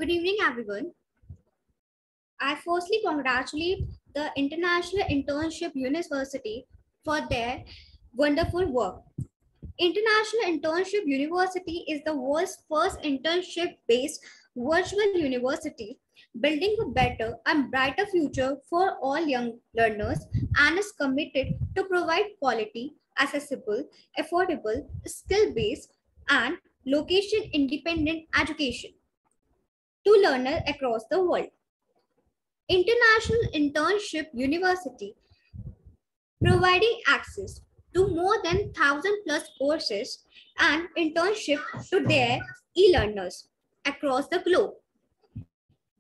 Good evening, everyone. I firstly congratulate the International Internship University for their wonderful work. International Internship University is the world's first internship-based virtual university, building a better and brighter future for all young learners and is committed to provide quality, accessible, affordable, skill-based, and location-independent education to learners across the world. International Internship University, providing access to more than 1,000 plus courses and internships to their e-learners across the globe.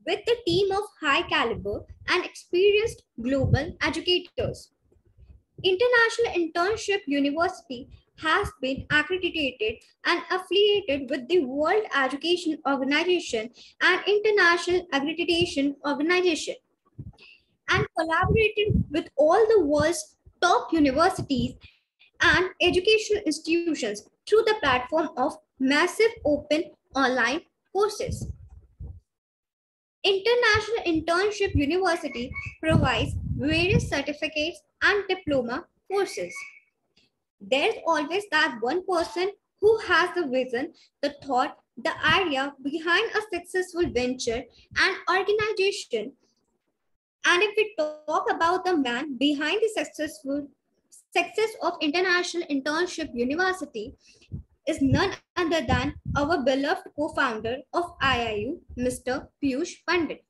With a team of high caliber and experienced global educators. International Internship University has been accredited and affiliated with the World Education Organization and International Accreditation Organization, and collaborated with all the world's top universities and educational institutions through the platform of massive open online courses. International Internship University provides various certificates and diploma courses. There's always that one person who has the vision, the thought, the idea behind a successful venture and organization. And if we talk about the man behind the success of International Internship University, is none other than our beloved co-founder of IIU, Mr. Piyush Pandit.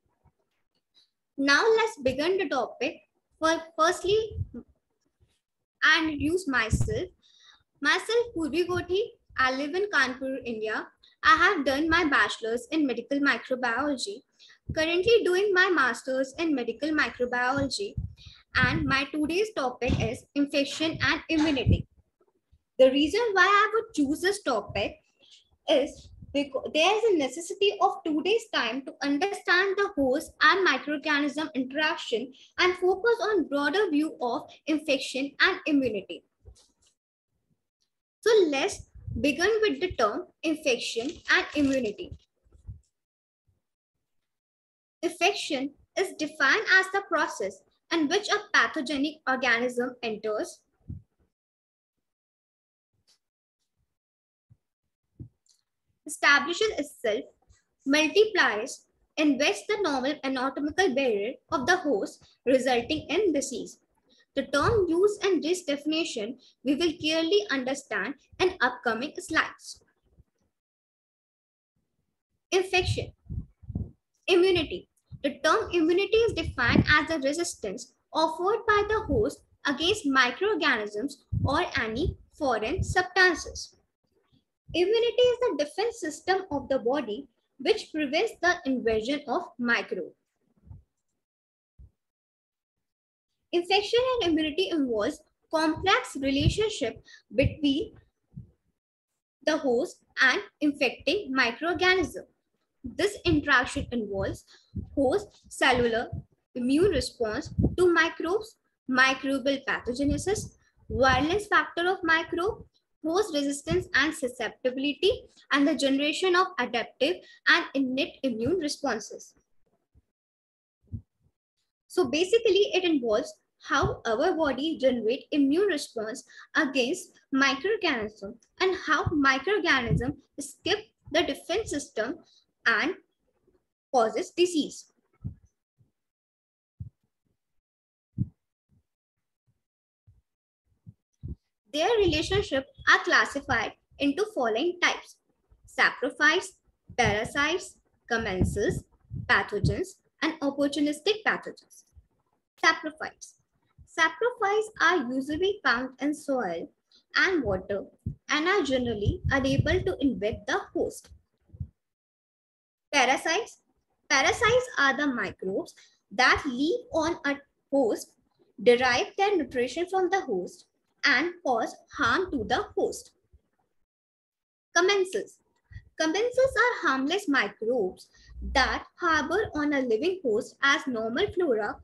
Now let's begin the topic. Firstly, I introduce myself. Myself, Purvi Gothi. I live in Kanpur, India. I have done my bachelor's in medical microbiology, currently doing my master's in medical microbiology, and my today's topic is infection and immunity. The reason why I would choose this topic is because there is a necessity of today's time to understand the host and microorganism interaction and focus on broader view of infection and immunity. So let's begin with the term infection and immunity. Infection is defined as the process in which a pathogenic organism enters, establishes itself, multiplies, invests the normal anatomical barrier of the host, resulting in disease. The term used in this definition we will clearly understand in upcoming slides. Infection. Immunity. The term immunity is defined as a resistance offered by the host against microorganisms or any foreign substances. Immunity is the defense system of the body which prevents the invasion of microbes. Infection and immunity involves complex relationship between the host and infecting microorganism. This interaction involves host cellular immune response to microbes, microbial pathogenesis, virulence factor of microbe, host resistance and susceptibility, and the generation of adaptive and innate immune responses. So basically it involves how our body generates immune response against microorganisms and how microorganisms skip the defense system and causes disease. Their relationships are classified into following types: saprophytes, parasites, commensals, pathogens, and opportunistic pathogens. Saprophytes. Saprophytes are usually found in soil and water and are generally unable to infect the host. Parasites. Parasites are the microbes that live on a host, derive their nutrition from the host, and cause harm to the host. Commensals. Commensals are harmless microbes that harbor on a living host as normal flora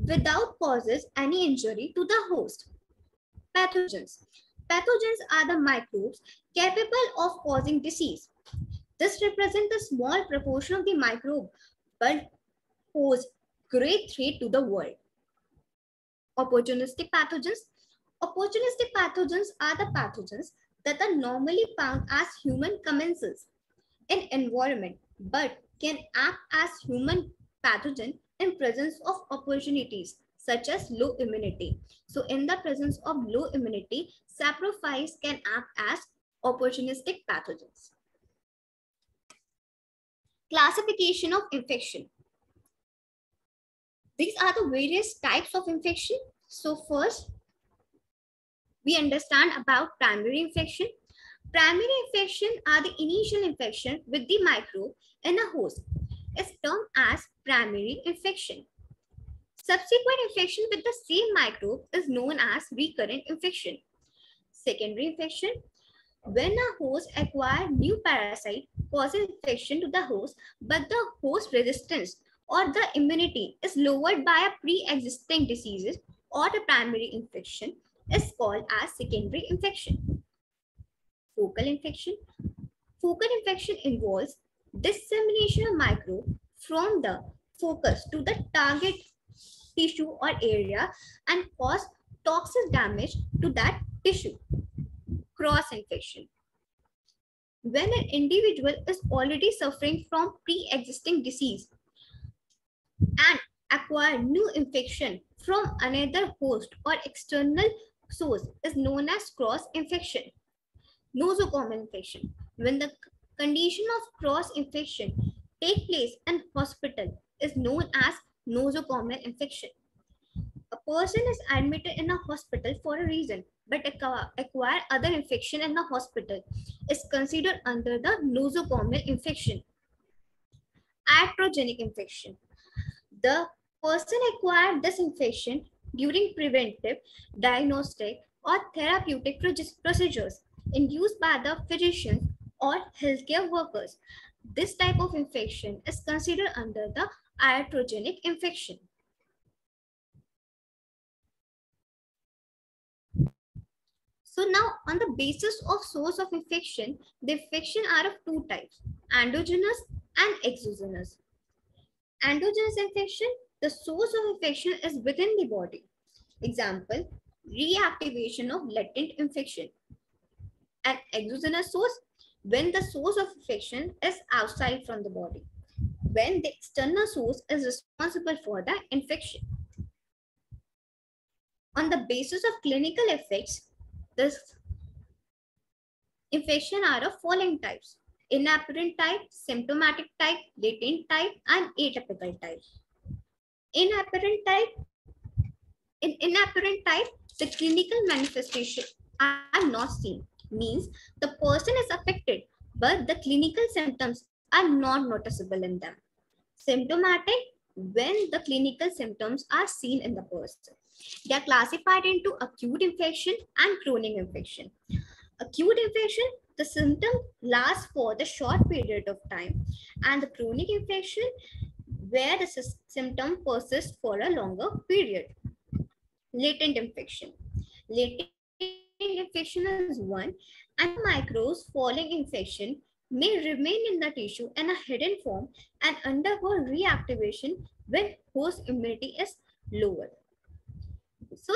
without causes any injury to the host. Pathogens. Pathogens are the microbes capable of causing disease. This represents a small proportion of the microbe, but pose great threat to the world. Opportunistic pathogens. Opportunistic pathogens are the pathogens that are normally found as human commensals in environment, but can act as human pathogen in presence of opportunities such as low immunity. So in the presence of low immunity, saprophytes can act as opportunistic pathogens. Classification of infection. These are the various types of infection. So first, we understand about primary infection. Primary infection are the initial infection with the microbe in a host. Is termed as primary infection. Subsequent infection with the same microbe is known as recurrent infection. Secondary infection. When a host acquires new parasite, causes infection to the host, but the host resistance or the immunity is lowered by a pre-existing diseases or the primary infection is called as secondary infection. Focal infection. Focal infection involves dissemination of microbe from the focus to the target tissue or area and cause toxic damage to that tissue. Cross infection. When an individual is already suffering from pre-existing disease and acquire new infection from another host or external source is known as cross infection. Nosocomial infection. When the condition of cross infection take place in hospital is known as nosocomial infection. A person is admitted in a hospital for a reason, but acquire other infection in the hospital is considered under the nosocomial infection. Iatrogenic infection. The person acquired this infection during preventive, diagnostic, or therapeutic procedures induced by the physicians or healthcare workers. This type of infection is considered under the iatrogenic infection. So now on the basis of source of infection, the infection are of two types, endogenous and exogenous. Endogenous infection, the source of infection is within the body. Example, reactivation of latent infection. An exogenous source, when the source of infection is outside from the body, when the external source is responsible for the infection. On the basis of clinical effects, this infection are of following types: inapparent type, symptomatic type, latent type, and atypical type. Inapparent type, in inapparent type, the clinical manifestation are not seen. Means the person is affected, but the clinical symptoms are not noticeable in them. Symptomatic, when the clinical symptoms are seen in the person. They are classified into acute infection and chronic infection. Acute infection, the symptom lasts for the short period of time, and the chronic infection, where the symptom persists for a longer period. Latent infection. Latent infection is one, and microbes following infection may remain in the tissue in a hidden form and undergo reactivation when host immunity is lower. So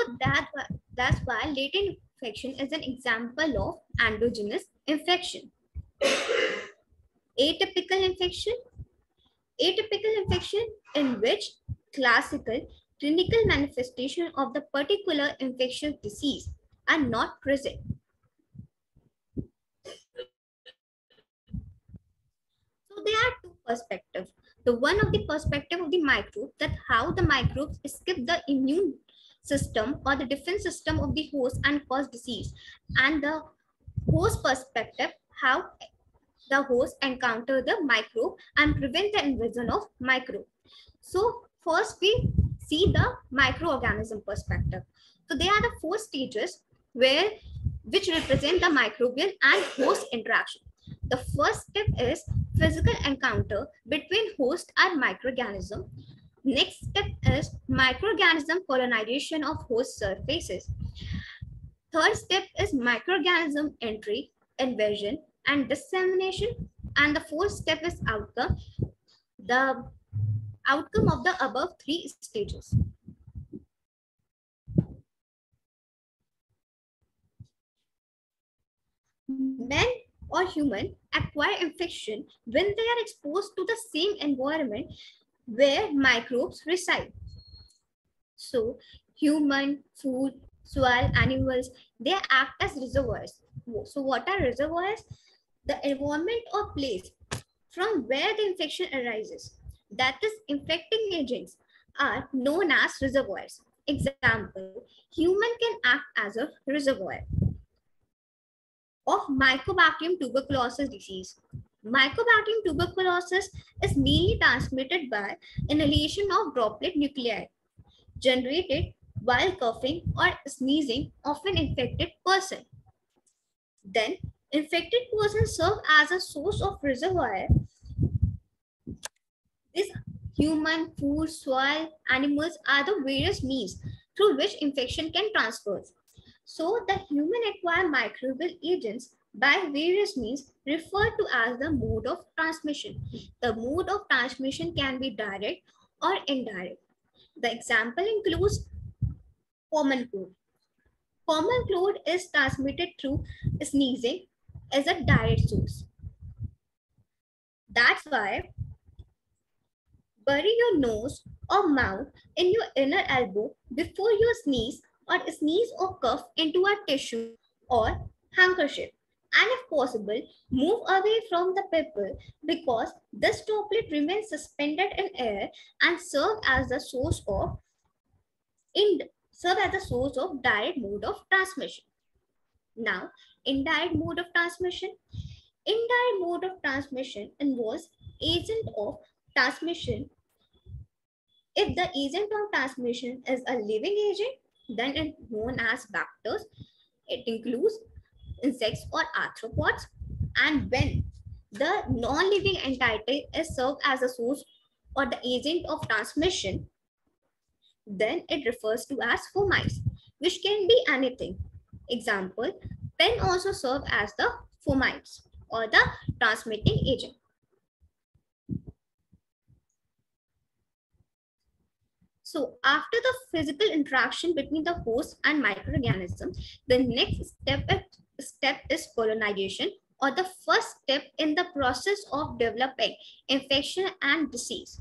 that's why latent infection is an example of endogenous infection. Atypical infection. Atypical infection in which classical clinical manifestation of the particular infectious disease are not present. So there are two perspectives. The one of the perspective of the microbe, that how the microbes escape the immune system or the defense system of the host and cause disease, and the host perspective, how the host encounter the microbe and prevent the invasion of microbe. So first we see the microorganism perspective. So there are the four stages which represent the microbial and host interaction. The first step is physical encounter between host and microorganism. Next step is microorganism colonization of host surfaces. Third step is microorganism entry, invasion, and dissemination. And the fourth step is outcome, the outcome of the above three stages. Men or human acquire infection when they are exposed to the same environment where microbes reside. So, human, food, soil, animals, they act as reservoirs. So, what are reservoirs? The environment or place from where the infection arises. That is, infecting agents are known as reservoirs. Example, human can act as a reservoir of Mycobacterium tuberculosis disease. Mycobacterium tuberculosis is mainly transmitted by inhalation of droplet nuclei generated while coughing or sneezing of an infected person. Then, infected persons serve as a source of reservoir. This human, food, soil, animals are the various means through which infection can transfer. So, the human acquire microbial agents by various means referred to as the mode of transmission. The mode of transmission can be direct or indirect. The example includes common cold. Common cold is transmitted through sneezing as a direct source. That's why bury your nose or mouth in your inner elbow before you sneeze, or sneeze or cough into a tissue or handkerchief. And if possible, move away from the people because this droplet remains suspended in air and serve as a source of direct mode of transmission. Now, indirect mode of transmission. Indirect mode of transmission involves agent of transmission. If the agent of transmission is a living agent, then it's known as vectors. It includes insects or arthropods. And when the non-living entity is served as a source or the agent of transmission, then it refers to as fomites, which can be anything. Example, pen also serve as the fomites or the transmitting agent. So after the physical interaction between the host and microorganism, the next step is colonization, or the first step in the process of developing infection and disease.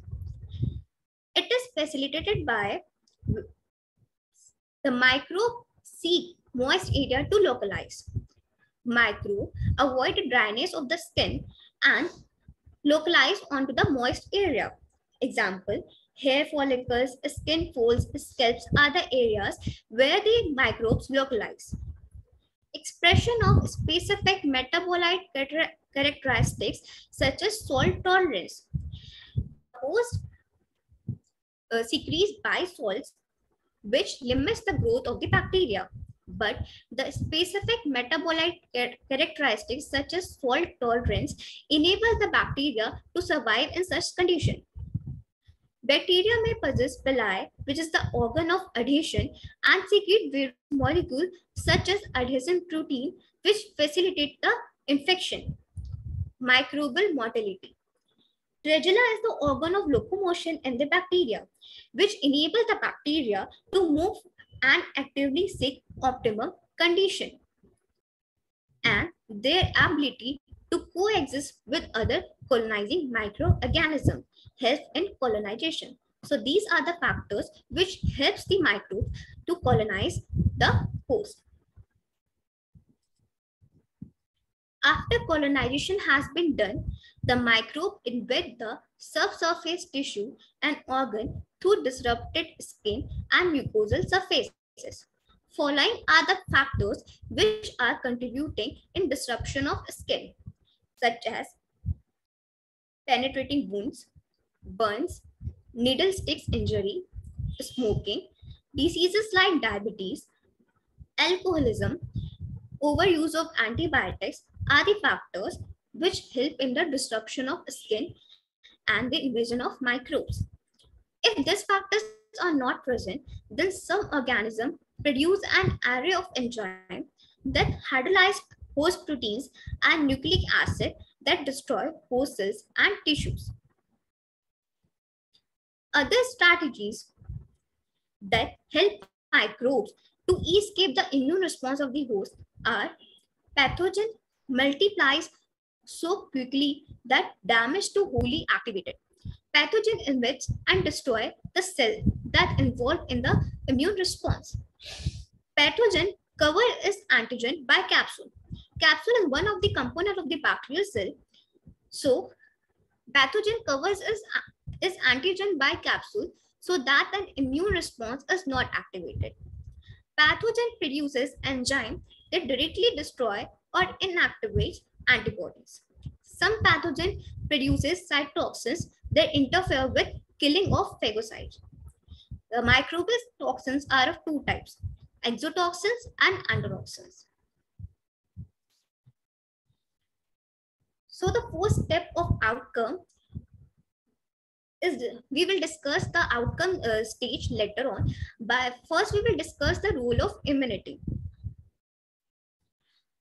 It is facilitated by the microbe seek moist area to localize. Microbe avoid dryness of the skin and localize onto the moist area. Example, hair follicles, skin folds, scalps are the areas where the microbes localize. Expression of specific metabolite characteristics such as salt tolerance. The host secretes bisalts which limits the growth of the bacteria. But the specific metabolite characteristics such as salt tolerance enable the bacteria to survive in such conditions. Bacteria may possess villi, which is the organ of adhesion, and secrete various molecules such as adhesion protein, which facilitate the infection. Microbial motility. Flagella is the organ of locomotion in the bacteria, which enables the bacteria to move and actively seek optimum condition. And their ability to coexist with other colonizing microorganisms helps in colonization. So these are the factors which helps the microbe to colonize the host. After colonization has been done, the microbe invade the subsurface tissue and organ through disrupted skin and mucosal surfaces. Following are the factors which are contributing in disruption of skin, such as penetrating wounds, burns, needle sticks injury, smoking, diseases like diabetes, alcoholism, overuse of antibiotics are the factors which help in the disruption of skin and the invasion of microbes. If these factors are not present, then some organisms produce an array of enzymes that hydrolyze host proteins and nucleic acid that destroy host cells and tissues. Other strategies that help microbes to escape the immune response of the host are pathogen multiplies so quickly that damage to wholly activated. Pathogen invades and destroy the cell that involved in the immune response. Pathogen cover is antigen by capsule. Capsule is one of the component of the bacterial cell. So pathogen covers is antigen by capsule so that an immune response is not activated. Pathogen produces enzyme that directly destroy or inactivate antibodies. Some pathogen produces cytotoxins that interfere with killing of phagocytes. The microbial toxins are of two types, exotoxins and endotoxins. So the first step of outcome is we will discuss the outcome stage later on, but first we will discuss the role of immunity.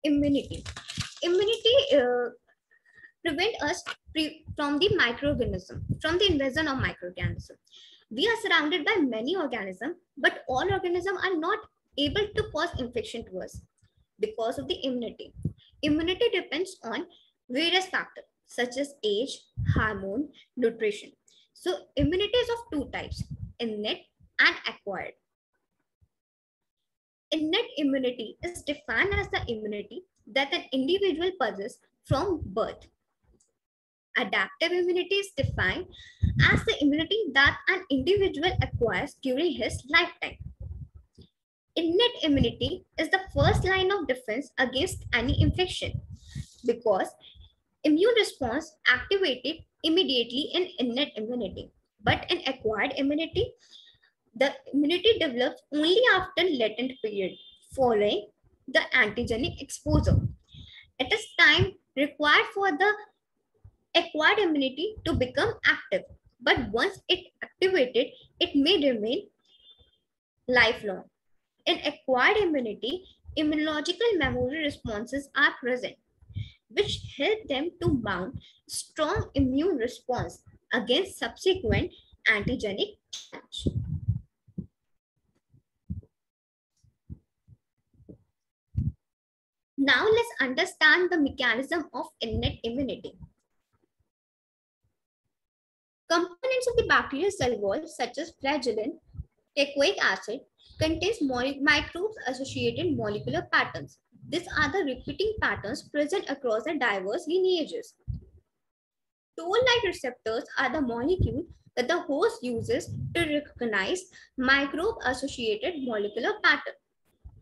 Immunity prevent us from the microorganism, from the invasion of microorganism. We are surrounded by many organisms, but all organisms are not able to cause infection to us because of the immunity. Immunity depends on various factors such as age, hormone, nutrition. So immunity is of two types, innate and acquired. Innate immunity is defined as the immunity that an individual possesses from birth. Adaptive immunity is defined as the immunity that an individual acquires during his lifetime. Innate immunity is the first line of defense against any infection because immune response activated immediately in innate immunity. But in acquired immunity, the immunity develops only after latent period following the antigenic exposure. It is time required for the acquired immunity to become active, but once it activated, it may remain lifelong. In acquired immunity, immunological memory responses are present, which help them to mount strong immune response against subsequent antigenic challenge. Now let's understand the mechanism of innate immunity. Components of the bacterial cell wall, such as flagellin, teichoic acid, contains microbes-associated molecular patterns. These are the repeating patterns present across the diverse lineages. Toll-like receptors are the molecule that the host uses to recognize microbe-associated molecular pattern.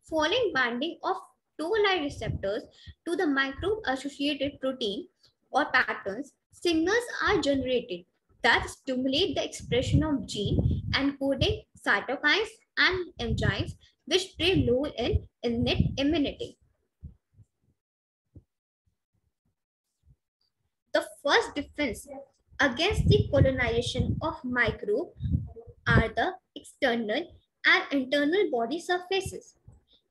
Following binding of toll-like receptors to the microbe-associated protein or patterns, signals are generated that stimulate the expression of gene encoding cytokines and enzymes which play a role in innate immunity. The first defense against the colonization of microbe are the external and internal body surfaces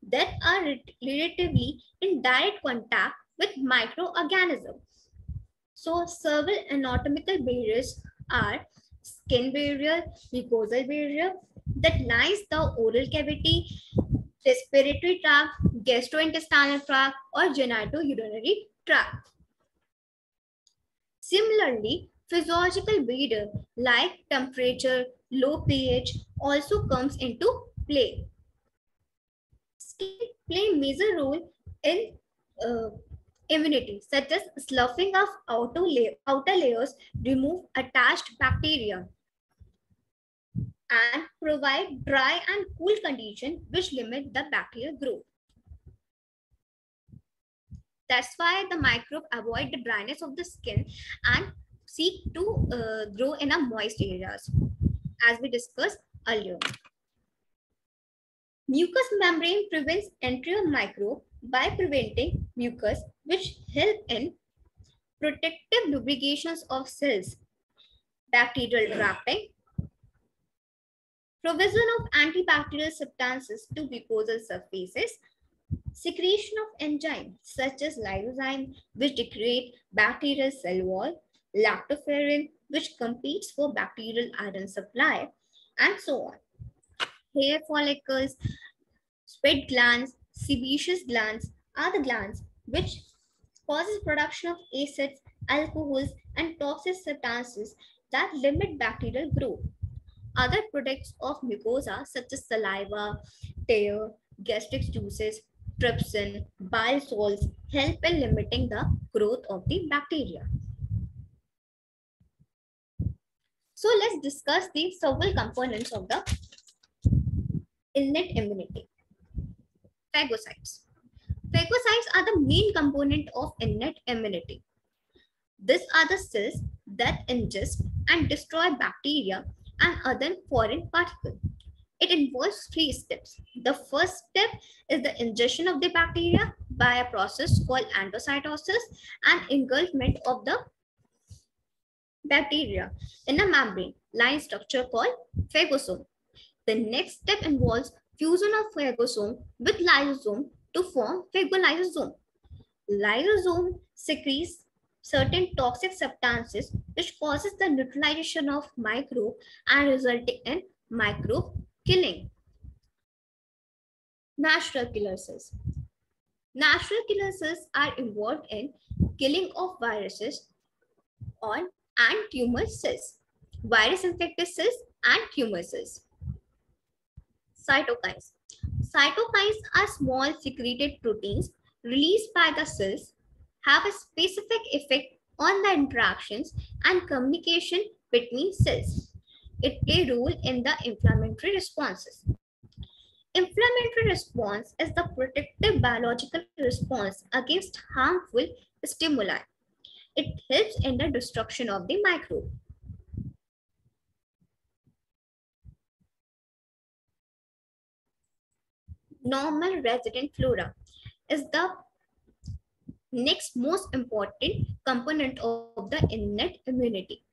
that are relatively in direct contact with microorganisms. So several anatomical barriers are skin barrier, mucosal barrier that lines the oral cavity, respiratory tract, gastrointestinal tract, or genitourinary tract. Similarly, physiological barrier like temperature, low pH also comes into play. Skin play a major role in immunity, such as sloughing of outer layers, remove attached bacteria, and provide dry and cool conditions which limit the bacterial growth. That's why the microbe avoid the dryness of the skin and seek to grow in a moist areas, as we discussed earlier. Mucous membrane prevents entry of microbe by preventing mucus, which help in protective lubrications of cells, bacterial trapping, provision of antibacterial substances to mucosal surfaces, Secretion of enzymes such as lysozyme, which degrade bacterial cell wall, lactoferrin, which competes for bacterial iron supply, and so on. Hair follicles, sweat glands, sebaceous glands are the glands which causes production of acids, alcohols, and toxic substances that limit bacterial growth. Other products of mucosa such as saliva, tear, gastric juices, trypsin, bile salts help in limiting the growth of the bacteria. So let's discuss the several components of the innate immunity. Phagocytes. Phagocytes are the main component of innate immunity. These are the cells that ingest and destroy bacteria and other foreign particles. It involves three steps. The first step is the ingestion of the bacteria by a process called endocytosis and engulfment of the bacteria in a membrane line structure called phagosome. The next step involves fusion of phagosome with lysosome to form phagolysosome. Lysosome secretes certain toxic substances which causes the neutralization of microbe and resulting in microbe killing. Natural killer cells. Natural killer cells are involved in killing of viruses on and tumor cells, virus infected cells and tumor cells. Cytokines. Cytokines are small secreted proteins released by the cells, have a specific effect on the interactions and communication between cells. It plays a role in the inflammatory responses. Inflammatory response is the protective biological response against harmful stimuli. It helps in the destruction of the microbe. Normal resident flora is the next most important component of the innate immunity.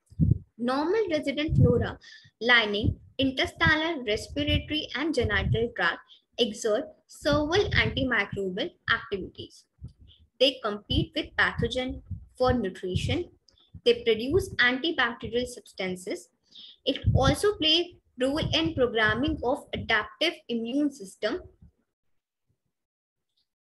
Normal resident flora lining intestinal, respiratory, and genital tract exert several antimicrobial activities. They compete with pathogen for nutrition. They produce antibacterial substances. It also plays role in programming of adaptive immune system.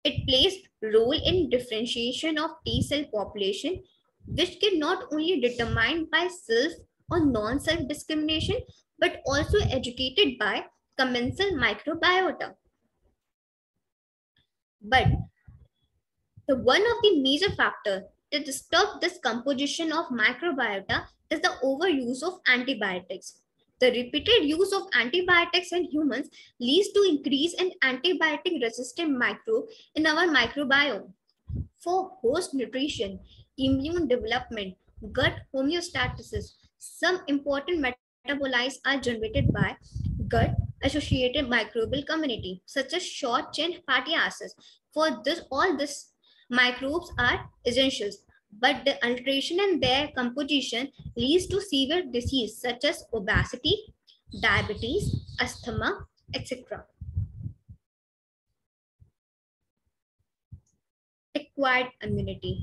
It plays role in differentiation of T cell population, which can not only determined by self or non-self discrimination, but also educated by commensal microbiota. But the one of the major factors to disturb this composition of microbiota is the overuse of antibiotics. The repeated use of antibiotics in humans leads to increase in antibiotic resistant microbe in our microbiome. For host nutrition, immune development, gut homeostasis, some important metabolites are generated by gut associated microbial community, such as short chain fatty acids. For this, all these microbes are essentials, but the alteration in their composition leads to severe disease such as obesity, diabetes, asthma, etc. Acquired immunity.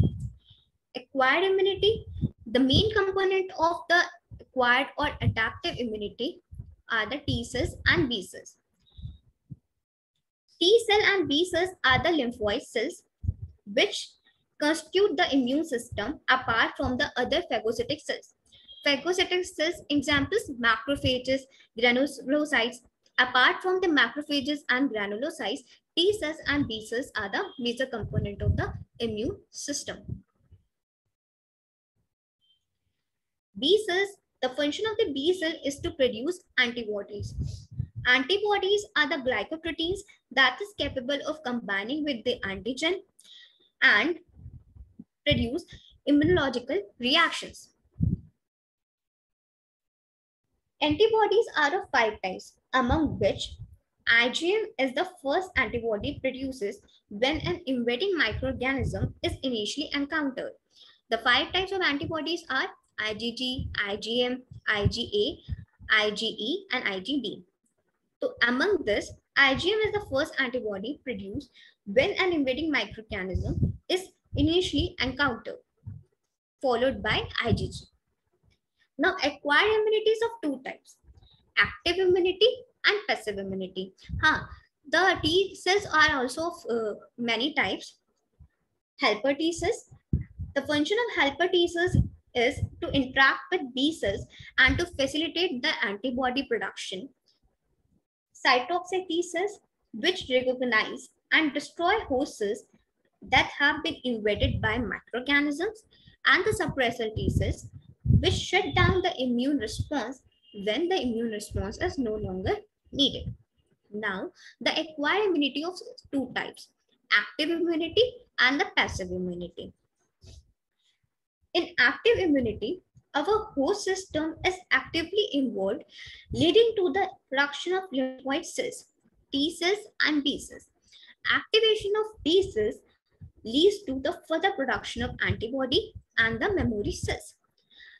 Acquired immunity, the main component of the acquired or adaptive immunity are the T cells and B cells. T cell and B cells are the lymphoid cells which constitute the immune system apart from the other phagocytic cells. Phagocytic cells examples macrophages, granulocytes. Apart from the macrophages and granulocytes, T cells and B cells are the major component of the immune system. B cells, the function of the B cell is to produce antibodies. Antibodies are the glycoproteins that is capable of combining with the antigen and produce immunological reactions. Antibodies are of 5 types, among which IgM is the first antibody produces when an invading microorganism is initially encountered. The 5 types of antibodies are IgG, IgM, IgA, IgE, and IgD. So among this, IgM is the first antibody produced when an invading microorganism is initially encountered, followed by IgG. Now, acquired immunity is of two types: active immunity and passive immunity. The T cells are also of many types. Helper T cells. The function of helper T cells is to interact with B cells and to facilitate the antibody production. Cytotoxic T cells, which recognize and destroy host cells that have been invaded by microorganisms, and the suppressor T cells, which shut down the immune response when the immune response is no longer needed. Now, the acquired immunity of two types: active immunity and the passive immunity. In active immunity, our host system is actively involved, leading to the production of lymphoid cells, T cells, and B cells. Activation of B cells leads to the further production of antibody and the memory cells.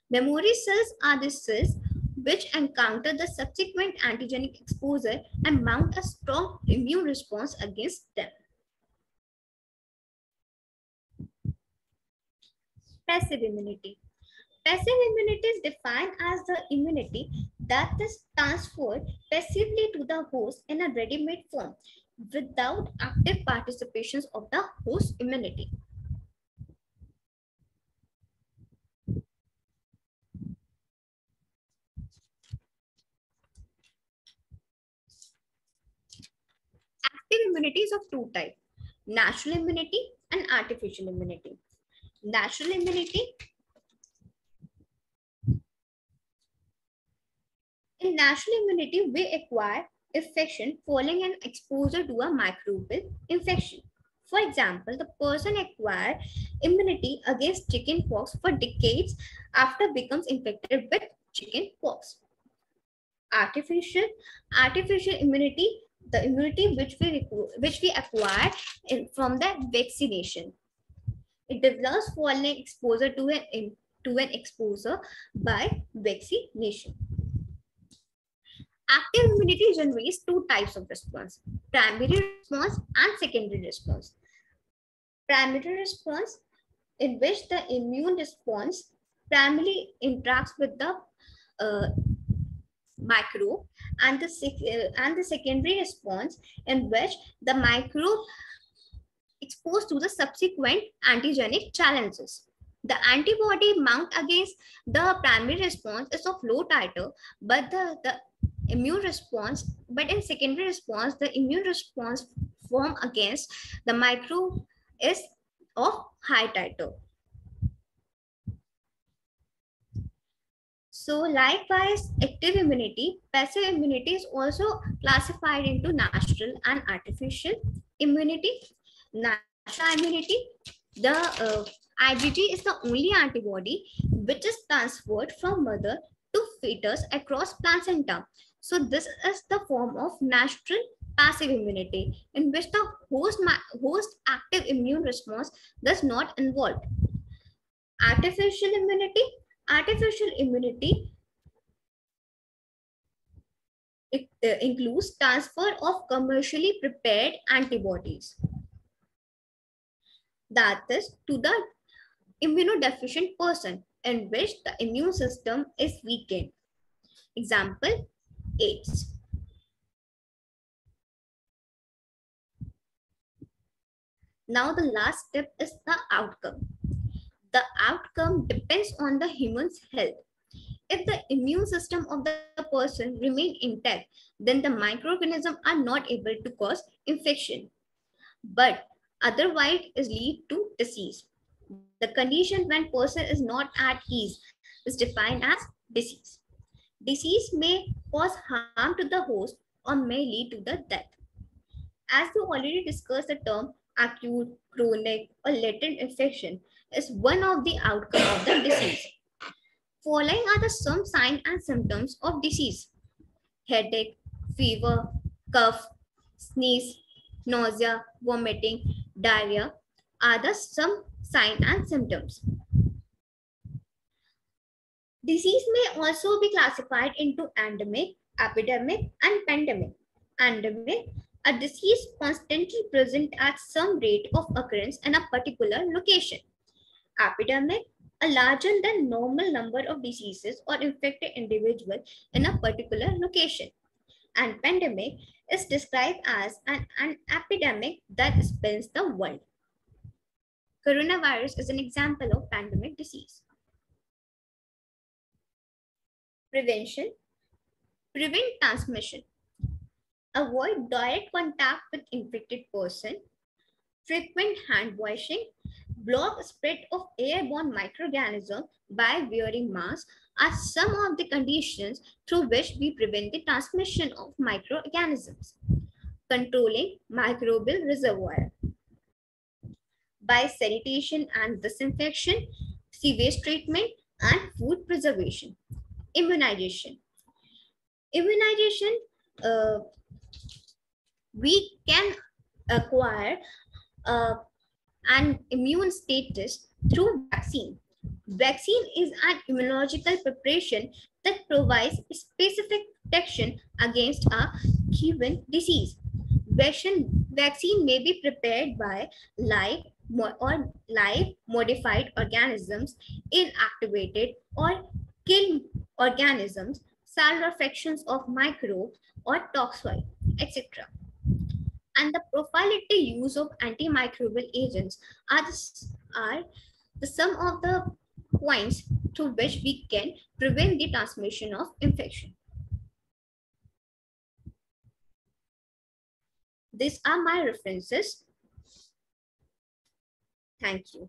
Memory cells are the cells which encounter the subsequent antigenic exposure and mount a strong immune response against them. Passive immunity. Passive immunity is defined as the immunity that is transferred passively to the host in a ready-made form without active participation of the host immunity. Active immunity is of two types: natural immunity and artificial immunity. Natural immunity. In natural immunity, we acquire infection following an exposure to a microbial infection. For example, the person acquired immunity against chickenpox for decades after becomes infected with chickenpox. Artificial immunity, the immunity which we acquire from the vaccination. It develops following exposure to an exposure by vaccination. Active immunity generates two types of response: primary response and secondary response. Primary response, in which the immune response primarily interacts with the microbe, and the secondary response, in which the microbe exposed to the subsequent antigenic challenges. The antibody mount against the primary response is of low titer, but in secondary response, the immune response form against the microbe is of high titer. So likewise, active immunity, passive immunity is also classified into natural and artificial immunity. Natural immunity, the IgG is the only antibody which is transferred from mother to fetus across placenta. So this is the form of natural passive immunity, in which the host active immune response does not involve. Artificial immunity includes transfer of commercially prepared antibodies, that is to the immunodeficient person, in which the immune system is weakened. Example, AIDS. Now the last step is the outcome. The outcome depends on the human's health. If the immune system of the person remain intact, then the microorganisms are not able to cause infection, but otherwise is lead to disease. The condition when person is not at ease is defined as disease. Disease may cause harm to the host or may lead to the death. As we already discussed, the term acute, chronic, or latent infection is one of the outcomes of the disease. Following are the some signs and symptoms of disease: headache, fever, cough, sneeze, nausea, vomiting, diarrhea are the some signs and symptoms. Disease may also be classified into endemic, epidemic, and pandemic. Endemic, A disease constantly present at some rate of occurrence in a particular location. Epidemic, a larger than normal number of diseases or infected individuals in a particular location. And pandemic is described as an epidemic that spans the world. Coronavirus is an example of pandemic disease. Prevention, prevent transmission. Avoid direct contact with infected person. Frequent hand washing. Block spread of airborne microorganisms by wearing masks are some of the conditions through which we prevent the transmission of microorganisms. Controlling microbial reservoir by sanitation and disinfection, sewage treatment, and food preservation. Immunization. Immunization, uh, we can acquire an immune status through vaccine. Vaccine is an immunological preparation that provides specific protection against a given disease. Vaccine may be prepared by live modified organisms, inactivated or killed organisms, cellular fractions of microbes or toxoid, etc. And the prophylactic use of antimicrobial agents are the sum of the points through which we can prevent the transmission of infection. These are my references. Thank you.